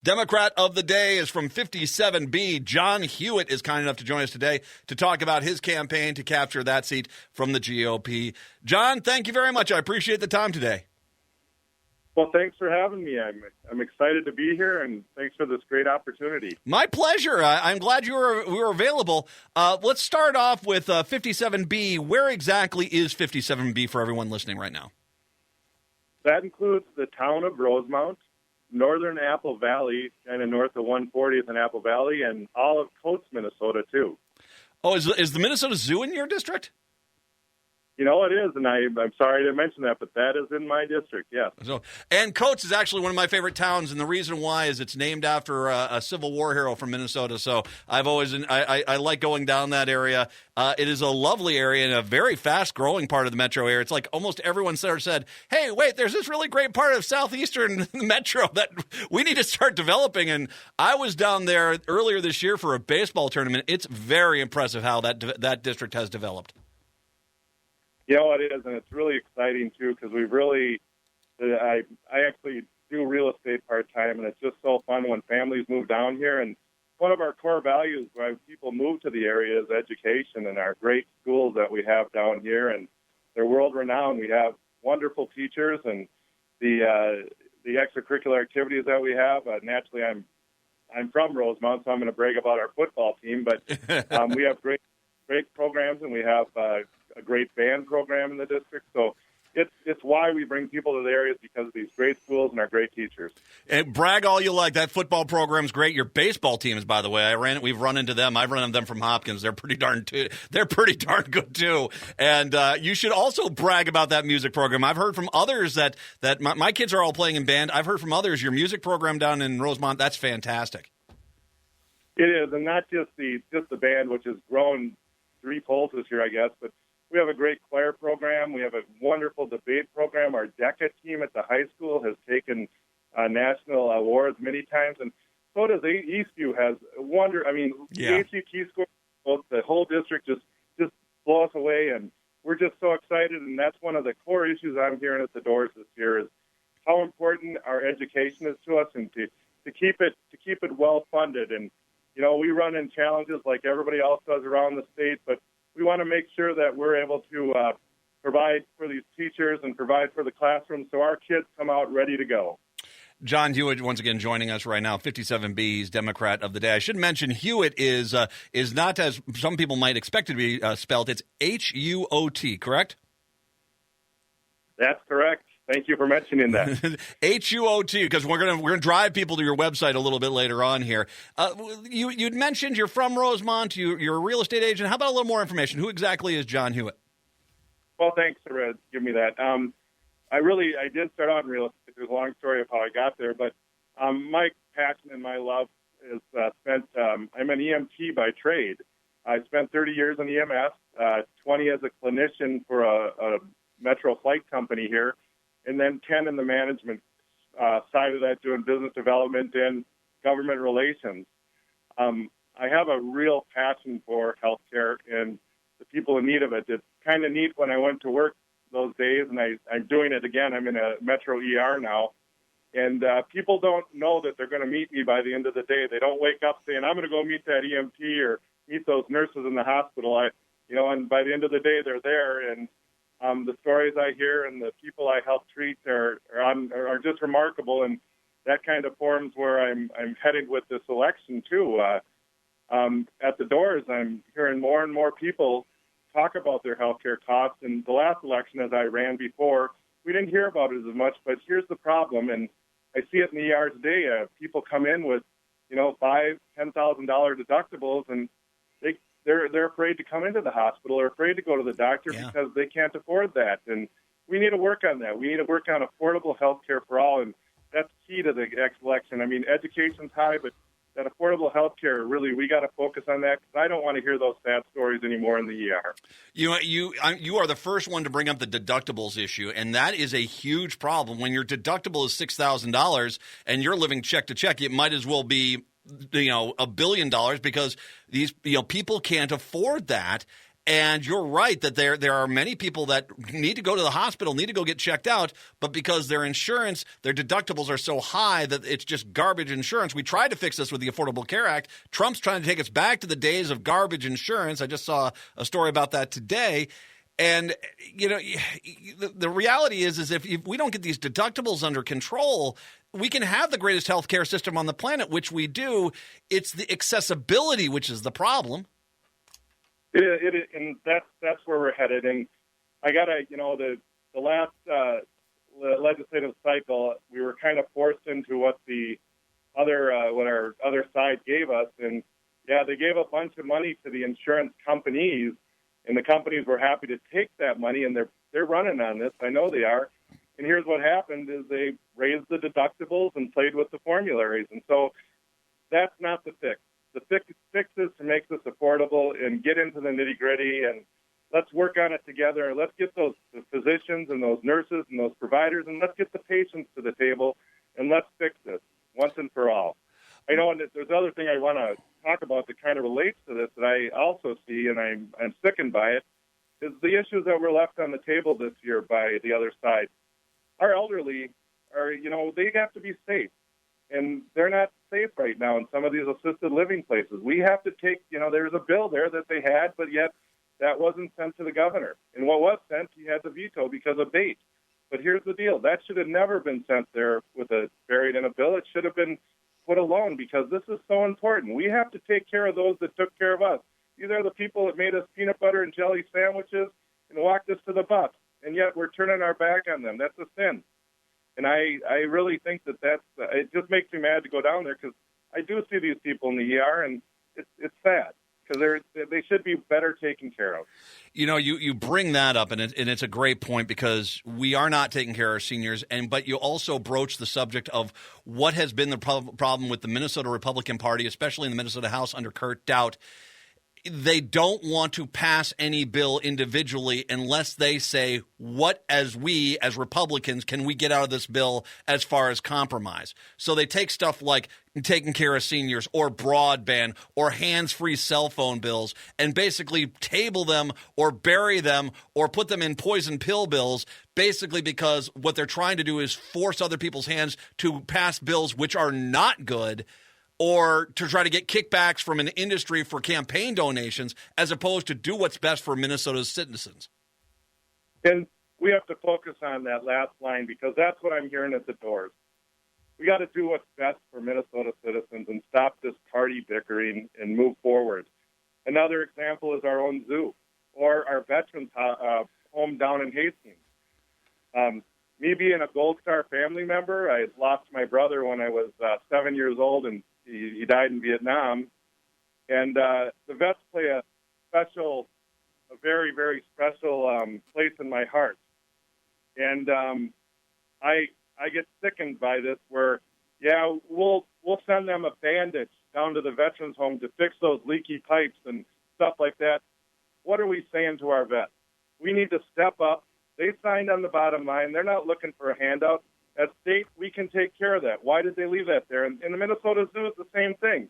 Democrat of the day is from 57B. John Huot is kind enough to join us today to talk about his campaign to capture that seat from the GOP. John, thank you very much. I appreciate the time today. Well, thanks for having me. I'm excited to be here, and thanks for this great opportunity. My pleasure. I'm glad you were available. Let's start off with 57B. Where exactly is 57B for everyone listening right now? That includes the town of Rosemount, northern Apple Valley, kind of north of 140th and Apple Valley, and all of Coates, Minnesota, too. Oh, is the Minnesota Zoo in your district? You know, it is, and I'm sorry to mention that, but that is in my district, yes. And Coates is actually one of my favorite towns, and the reason why is it's named after a Civil War hero from Minnesota, so I've always I like going down that area. It is a lovely area and a very fast-growing part of the metro area. It's like almost everyone said, hey, wait, there's this really great part of southeastern metro that we need to start developing, and I was down there earlier this year for a baseball tournament. It's very impressive how that district has developed. You know, it is, and it's really exciting, too, because we've really I actually do real estate part-time, and it's just so fun when families move down here. And one of our core values why people move to the area is education and our great schools that we have down here, and they're world-renowned. We have wonderful teachers, and the extracurricular activities that we have. Naturally, I'm from Rosemount, so I'm going to brag about our football team, but we have great programs, and we have a great band program in the district. So it's why we bring people to the areas, because of these great schools and our great teachers. And brag all you like. That football program's great. Your baseball teams, by the way, we've run into them. I've run into them from Hopkins. They're pretty darn good too. And you should also brag about that music program. I've heard from others that my kids are all playing in band. I've heard from others your music program down in Rosemount, that's fantastic. It is, and not just the band, which has grown threefold this year, I guess, but we have a great choir program. We have a wonderful debate program. Our DECA team at the high school has taken national awards many times, and so does Eastview has the ACT score, the whole district just blow us away, and we're just so excited, and that's one of the core issues I'm hearing at the doors this year is how important our education is to us, and to keep it well funded. And you know, we run in challenges like everybody else does around the state, but we want to make sure that we're able to provide for these teachers and provide for the classroom so our kids come out ready to go. John Huot, once again, joining us right now, 57B's Democrat of the Day. I should mention Huot is not as some people might expect it to be spelled. It's Huot, correct? That's correct. Thank you for mentioning that. Huot, because we're gonna drive people to your website a little bit later on here. You'd mentioned you're from Rosemount. You're a real estate agent. How about a little more information? Who exactly is John Huot? Well, thanks for giving me that. I did start out in real estate. There's a long story of how I got there, but my passion and my love is I'm an EMT by trade. I spent 30 years in EMS, 20 as a clinician for a metro flight company here, and then 10 in the management side of that, doing business development and government relations. I have a real passion for healthcare and the people in need of it. It's kind of neat when I went to work those days, and I'm doing it again. I'm in a metro ER now, and people don't know that they're going to meet me by the end of the day. They don't wake up saying, I'm going to go meet that EMT or meet those nurses in the hospital. And by the end of the day, they're there, and the stories I hear and the people I help treat are just remarkable, and that kind of forms where I'm headed with this election too. At the doors, I'm hearing more and more people talk about their health care costs. And the last election, as I ran before, we didn't hear about it as much. But here's the problem, and I see it in the ER today. People come in with, $5,000-$10,000 deductibles, and they're afraid to come into the hospital or afraid to go to the doctor because they can't afford that. And we need to work on that. We need to work on affordable health care for all, and that's key to the next election. I mean, education's high, but that affordable health care, really, we got to focus on that, because I don't want to hear those sad stories anymore in the ER. You are the first one to bring up the deductibles issue, and that is a huge problem. When your deductible is $6,000 and you're living check to check, it might as well be $1 billion, because these people can't afford that. And you're right that there are many people that need to go to the hospital, need to go get checked out, but because their insurance, their deductibles are so high that it's just garbage insurance. We tried to fix this with the Affordable Care Act. Trump's trying to take us back to the days of garbage insurance. I just saw a story about that today. And, the reality is if we don't get these deductibles under control, we can have the greatest healthcare system on the planet, which we do. It's the accessibility which is the problem. And that's where we're headed. And I got the last legislative cycle, we were kind of forced into what our other side gave us. And yeah, they gave a bunch of money to the insurance companies, and the companies were happy to take that money, and they're running on this. I know they are. And here's what happened is they raised the deductibles and played with the formularies. And so that's not the fix. The fix is to make this affordable and get into the nitty-gritty, and let's work on it together. Let's get the physicians and those nurses and those providers, and let's get the patients to the table, and let's fix this once and for all. I know, and there's another thing I want to talk about that kind of relates to this that I also see, and I'm sickened by it, is the issues that were left on the table this year by the other side. Our elderly they have to be safe, and they're not safe right now in some of these assisted living places. We have to take, there's a bill there that they had, but yet that wasn't sent to the governor. And what was sent, he had to veto because of bait. But here's the deal. That should have never been sent there buried in a bill. It should have been put alone because this is so important. We have to take care of those that took care of us. These are the people that made us peanut butter and jelly sandwiches and walked us to the bus, and yet we're turning our back on them. That's a sin. And I really think that's it just makes me mad to go down there because I do see these people in the ER, and it's sad because they should be better taken care of. You bring that up, and it's a great point because we are not taking care of our seniors, but you also broach the subject of what has been the problem with the Minnesota Republican Party, especially in the Minnesota House under Kurt Doudt. They don't want to pass any bill individually unless they say, what as Republicans can we get out of this bill as far as compromise? So they take stuff like taking care of seniors or broadband or hands-free cell phone bills and basically table them or bury them or put them in poison pill bills, basically because what they're trying to do is force other people's hands to pass bills which are not good, or to try to get kickbacks from an industry for campaign donations, as opposed to do what's best for Minnesota's citizens. And we have to focus on that last line because that's what I'm hearing at the doors. We got to do what's best for Minnesota citizens and stop this party bickering and move forward. Another example is our own zoo or our veterans home down in Hastings. Me being a Gold Star family member, I lost my brother when I was 7 years old, and he died in Vietnam. And the vets play a very, very special place in my heart. And I get sickened by this where, we'll send them a bandage down to the veterans home to fix those leaky pipes and stuff like that. What are we saying to our vets? We need to step up. They signed on the bottom line. They're not looking for a handout. At state, we can take care of that. Why did they leave that there? And in the Minnesota Zoo, it's the same thing.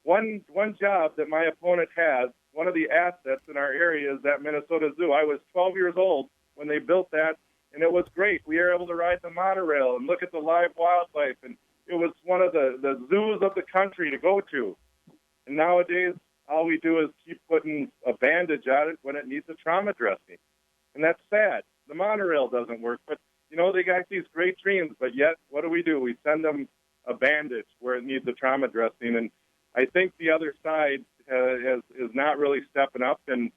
One job that my opponent has, one of the assets in our area is that Minnesota Zoo. I was 12 years old when they built that, and it was great. We were able to ride the monorail and look at the live wildlife, and it was one of the zoos of the country to go to. And nowadays, all we do is keep putting a bandage on it when it needs a trauma dressing. And that's sad. The monorail doesn't work, but they got these great dreams, but yet what do? We send them a bandage where it needs a trauma dressing. And I think the other side is not really stepping up, and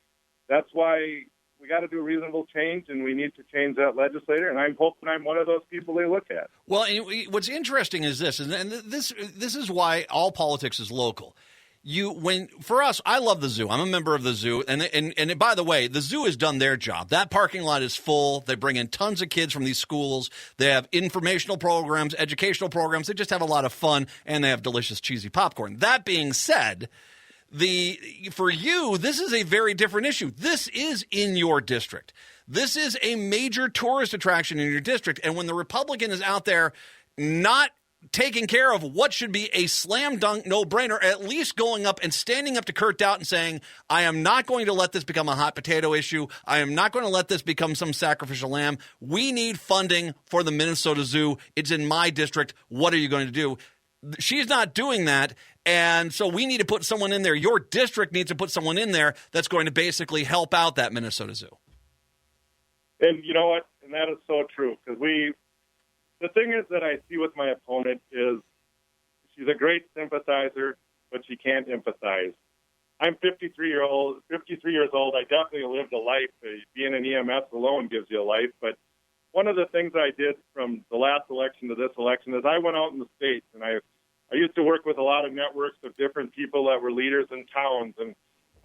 that's why we got to do reasonable change, and we need to change that legislator, and I'm hoping I'm one of those people they look at. Well, what's interesting is this, and this is why all politics is local. For us, I love the zoo. I'm a member of the zoo, and by the way, the zoo has done their job. That parking lot is full. They bring in tons of kids from these schools. They have informational programs, educational programs. They just have a lot of fun, and they have delicious cheesy popcorn. That being said, for you, this is a very different issue. This is in your district. This is a major tourist attraction in your district, and when the Republican is out there not taking care of what should be a slam dunk no-brainer, at least going up and standing up to Kurt Doubt and saying, I am not going to let this become a hot potato issue. I am not going to let this become some sacrificial lamb. We need funding for the Minnesota Zoo. It's in my district. What are you going to do? She's not doing that, and so we need to put someone in there. Your district needs to put someone in there that's going to basically help out that Minnesota Zoo. And you know what? And that is so true, because the thing is that I see with my opponent is she's a great sympathizer, but she can't empathize. I'm 53 years old. I definitely lived a life. Being in EMS alone gives you a life. But one of the things I did from the last election to this election is I went out in the States, and I used to work with a lot of networks of different people that were leaders in towns. And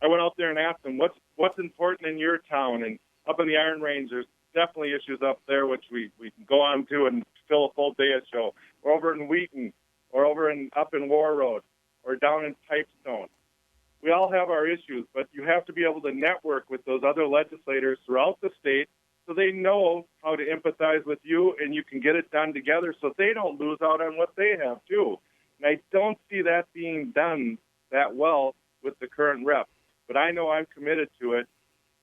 I went out there and asked them, what's important in your town? And up in the Iron Range, there's definitely issues up there, which we can go on to and fill a full day of show. Or over in Wheaton, or up in War Road, or down in Pipestone. We all have our issues, but you have to be able to network with those other legislators throughout the state so they know how to empathize with you and you can get it done together so they don't lose out on what they have too. And I don't see that being done that well with the current rep. But I know I'm committed to it.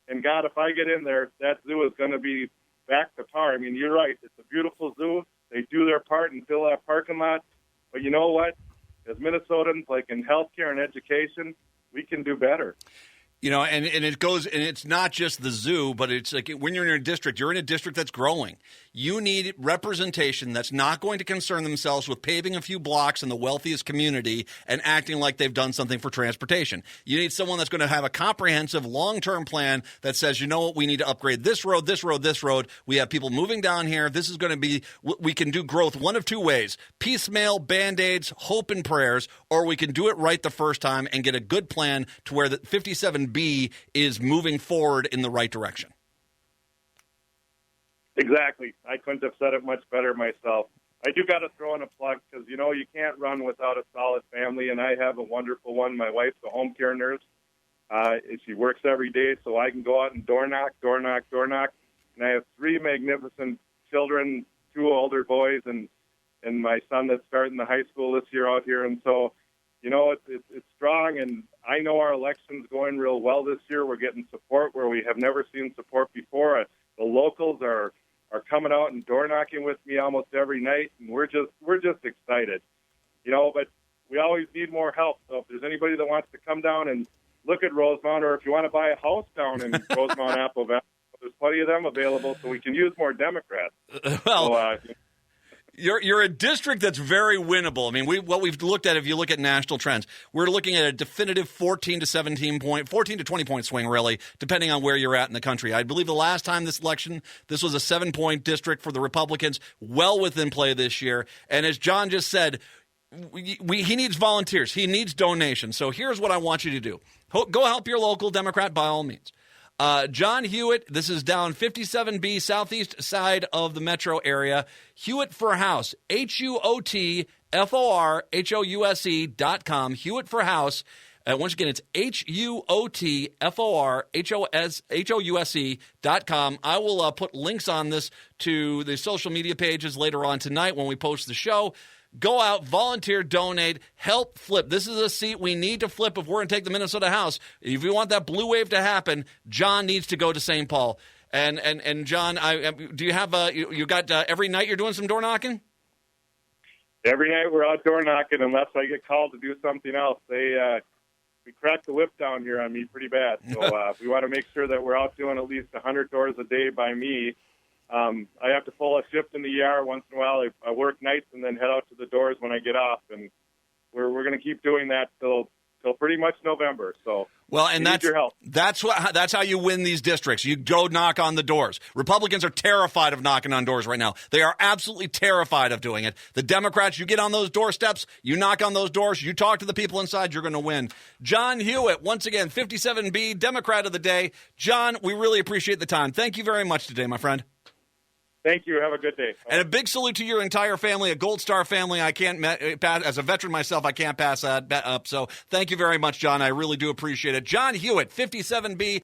And God, if I get in there, that zoo is going to be back to par. I mean, you're right. It's a beautiful zoo. They do their part and fill that parking lot. But you know what? As Minnesotans, like in healthcare and education, we can do better. You know, and it goes, and it's not just the zoo, but it's like when you're in a district, you're in a district that's growing. You need representation that's not going to concern themselves with paving a few blocks in the wealthiest community and acting like they've done something for transportation. You need someone that's going to have a comprehensive long-term plan that says, you know what, we need to upgrade this road, this road, this road. We have people moving down here. This is going to be, we can do growth one of two ways: piecemeal, Band-Aids, hope and prayers, or we can do it right the first time and get a good plan to where the 57B is moving forward in the right direction. Exactly. I couldn't have said it much better myself. I do got to throw in a plug because, you know, you can't run without a solid family, and I have a wonderful one. My wife's a home care nurse. She works every day, so I can go out and door knock. And I have three magnificent children, two older boys, and my son that's starting the high school this year out here. And so, you know, it's strong, and I know our election's going real well this year. We're getting support where we have never seen support before. The locals are coming out and door knocking with me almost every night, and we're just excited, you know. But we always need more help. So if there's anybody that wants to come down and look at Rosemount, or if you want to buy a house down in Rosemount, Apple Valley, there's plenty of them available, so we can use more Democrats. Well. You're a district that's very winnable. I mean, what we've looked at, if you look at national trends, we're looking at a definitive 14 to 20 point swing, really, depending on where you're at in the country. I believe the last time this election, this was a 7-point district for the Republicans, well within play this year. And as John just said, he needs volunteers. He needs donations. So here's what I want you to do. Go help your local Democrat by all means. John Huot, this is down 57B, southeast side of the metro area. Huot for House, HUOTFORHOUSE.com, Huot for House. Once again, it's HUOTFORHOUSE.com. I will put links on this to the social media pages later on tonight when we post the show. Go out, volunteer, donate, help flip. This is a seat we need to flip if we're going to take the Minnesota House. If you want that blue wave to happen, John needs to go to St. Paul. And John, do you have you got every night you're doing some door knocking? Every night we're out door knocking unless I get called to do something else. We crack the whip down here on me pretty bad. So we want to make sure that we're out doing at least 100 doors a day by me. I have to pull a shift in the ER once in a while. I work nights and then head out to the doors when I get off, and we're going to keep doing that till pretty much November. So, well, and that's your help. That's how you win these districts. You go knock on the doors. Republicans are terrified of knocking on doors right now. They are absolutely terrified of doing it. The Democrats, you get on those doorsteps, you knock on those doors, you talk to the people inside, you're going to win. John Huot, once again, 57B, Democrat of the day. John, we really appreciate the time. Thank you very much today, my friend. Thank you. Have a good day. And a big salute to your entire family, a Gold Star family. I can't, as a veteran myself, I can't pass that up. So thank you very much, John. I really do appreciate it. John Huot, 57B.